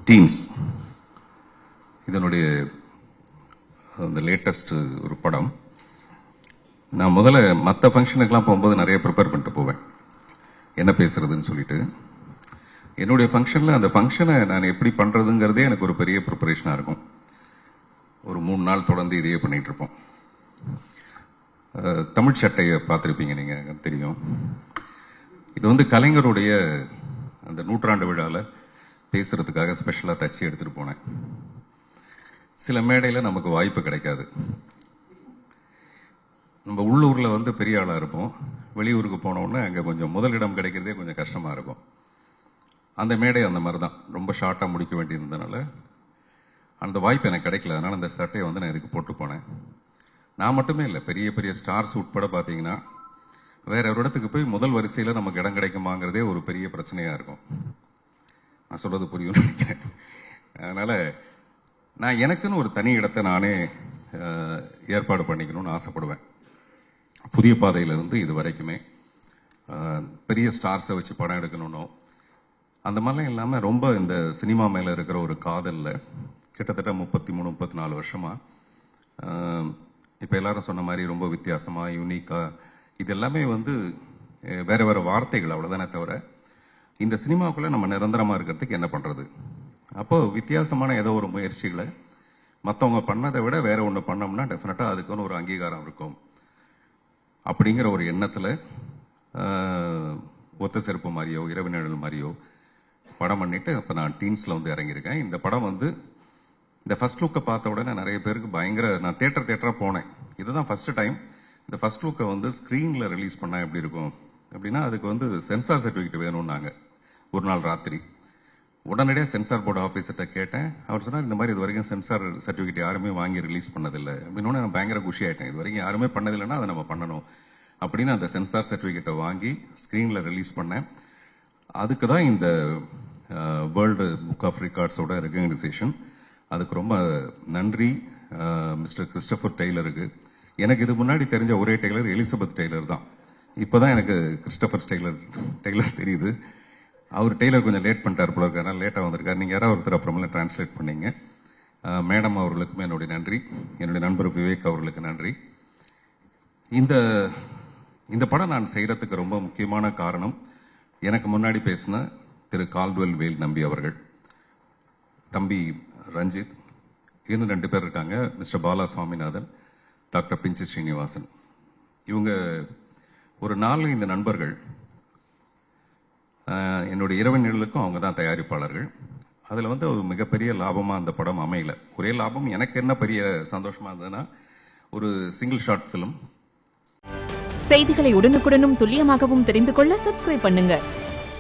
Teens இதனுடைய அந்த latest ஒரு படம். நான் முதல்ல மற்ற ஃபங்க்ஷனுக்கெல்லாம் போகும்போது நிறைய ப்ரிப்பேர் பண்ணிட்டு போவேன், என்ன பேசுறதுன்னு சொல்லிட்டு. என்னுடைய ஃபங்க்ஷனில் அந்த ஃபங்க்ஷனை நான் எப்படி பண்ணுறதுங்கிறதே எனக்கு ஒரு பெரிய ப்ரிப்பரேஷனாக இருக்கும். ஒரு 3 நாள் தொடர்ந்து இதையே பண்ணிட்டு இருப்போம். தமிழ் சட்டையை பார்த்துருப்பீங்க, நீங்கள் தெரியும். இது வந்து கலைஞருடைய அந்த 100ஆண்டு விழாவில் பேசுறதுக்காக ஸ்பெஷலாக தச்சு எடுத்துகிட்டு போனேன். சில மேடையில் நமக்கு வாய்ப்பு கிடைக்காது. நம்ம உள்ளூரில் வந்து பெரிய ஆளாக இருப்போம், வெளியூருக்கு போனோடனே அங்கே கொஞ்சம் முதலிடம் கிடைக்கிறதே கொஞ்சம் கஷ்டமாக இருக்கும். அந்த மேடை அந்த மாதிரி தான், ரொம்ப ஷார்ட்டாக முடிக்க வேண்டியிருந்ததுனால அந்த வாய்ப்பு எனக்கு கிடைக்கல. அதனால் அந்த சட்டையை வந்து நான் இதுக்கு போட்டு போனேன். நான் மட்டுமே இல்லை, பெரிய பெரிய ஸ்டார்ஸ் உட்பட பார்த்தீங்கன்னா வேற ஒரு இடத்துக்கு போய் முதல் வரிசையில் நமக்கு இடம் கிடைக்குமாங்கிறதே ஒரு பெரிய பிரச்சனையாக இருக்கும். நான் சொல்றது புரியும் நினைக்கிறேன். அதனால நான் எனக்குன்னு ஒரு தனி இடத்தை நானே ஏற்பாடு பண்ணிக்கணும்னு ஆசைப்படுவேன். புதிய பாதையிலிருந்து இது வரைக்குமே பெரிய ஸ்டார்ஸை வச்சு படம் எடுக்கணும்னோ அந்த மாதிரிலாம் இல்லாமல் ரொம்ப இந்த சினிமா மேலே இருக்கிற ஒரு காதலில் கிட்டத்தட்ட 33-34 வருஷமா இப்போ எல்லாரும் சொன்ன மாதிரி ரொம்ப வித்தியாசமாக யூனிக்காக இது எல்லாமே வந்து வேற வேற வார்த்தைகள் அவ்வளோதானே தவிர இந்த சினிமாவுக்குள்ளே நம்ம நிரந்தரமாக இருக்கிறதுக்கு என்ன பண்ணுறது. அப்போ வித்தியாசமான ஏதோ ஒரு முயற்சிகளை மற்றவங்க பண்ணதை விட வேற ஒன்று பண்ணோம்னா டெஃபினட்டாக அதுக்குன்னு ஒரு அங்கீகாரம் இருக்கும் அப்படிங்கிற ஒரு எண்ணத்தில் ஒத்த செருப்பு மாதிரியோ இரவு நிழல் மாதிரியோ படம் பண்ணிட்டு இப்போ நான் டீன்ஸில் வந்து இறங்கியிருக்கேன். இந்த படம் வந்து இந்த ஃபர்ஸ்ட் லுக்கை பார்த்த உடனே நிறைய பேருக்கு பயங்கர, நான் தேட்டராக போனேன். இதுதான் ஃபர்ஸ்ட் டைம் இந்த ஃபர்ஸ்ட் லுக்கை வந்து ஸ்க்ரீனில் ரிலீஸ் பண்ணால் எப்படி இருக்கும் அப்படின்னா அதுக்கு வந்து சென்சார் சர்டிஃபிகேட் வேணும்னாங்க. ஒரு நாள் ராத்திரி உடனடியாக சென்சார் போர்டு ஆஃபீஸர்கிட்ட கேட்டேன். அவர் சொன்னார், இந்த மாதிரி இது வரைக்கும் சென்சார் சர்டிஃபிகேட் யாருமே வாங்கி ரிலீஸ் பண்ணதில்லை அப்படின்னு. நான் பயங்கர குஷி ஆகிட்டேன். இது வரைக்கும் யாருமே பண்ணதில்லைன்னா அதை நம்ம பண்ணணும் அப்படின்னு அந்த சென்சார் சர்டிஃபிகேட்டை வாங்கி ஸ்க்ரீனில் ரிலீஸ் பண்ணேன். அதுக்கு தான் இந்த வேர்ல்டு புக் ஆஃப் ரெக்கார்ட்ஸோட ரெகக்னைசேஷன். அதுக்கு ரொம்ப நன்றி மிஸ்டர் கிறிஸ்டபர் டெய்லருக்கு. எனக்கு இது முன்னாடி தெரிஞ்ச ஒரே டெய்லர் எலிசபெத் டெய்லர் தான். இப்போதான் எனக்கு கிறிஸ்டபர் டெய்லர் தெரியுது. அவர் டெய்லர் கொஞ்சம் லேட் பண்ணிட்டார் போல இருக்காரு, லேட்டாக வந்திருக்காரு. நீங்கள் யாராவது ஒருத்தர் அப்புறமெல்லாம் டிரான்ஸ்லேட் பண்ணீங்க. மேடம் அவர்களுக்குமே என்னுடைய நன்றி, என்னுடைய நண்பர் விவேக் அவர்களுக்கு நன்றி. இந்த படம் நான் செய்யறதுக்கு ரொம்ப முக்கியமான காரணம், எனக்கு முன்னாடி பேசின திரு கால்டுவெல் வேல் நம்பி அவர்கள், தம்பி ரஞ்சித், இன்னும் 2 பேர் இருக்காங்க, மிஸ்டர் பாலா சுவாமிநாதன், டாக்டர் பிஞ்சி ஸ்ரீனிவாசன். இவங்க ஒரு 4-5 நண்பர்கள். என்னுடைய இரவு நிழலுக்கும் அவங்க தான் தயாரிப்பாளர்கள். அதில் வந்து ஒரு மிகப்பெரிய லாபமாக அந்த படம் அமையல. ஒரே லாபம் எனக்கு என்ன பெரிய சந்தோஷமா இருந்ததுன்னா, ஒரு சிங்கிள் ஷாட் ஃபிலிம். செய்திகளை உடனுக்குடனும் துல்லியமாகவும் தெரிந்து கொள்ள சப்ஸ்கிரைப் பண்ணுங்க.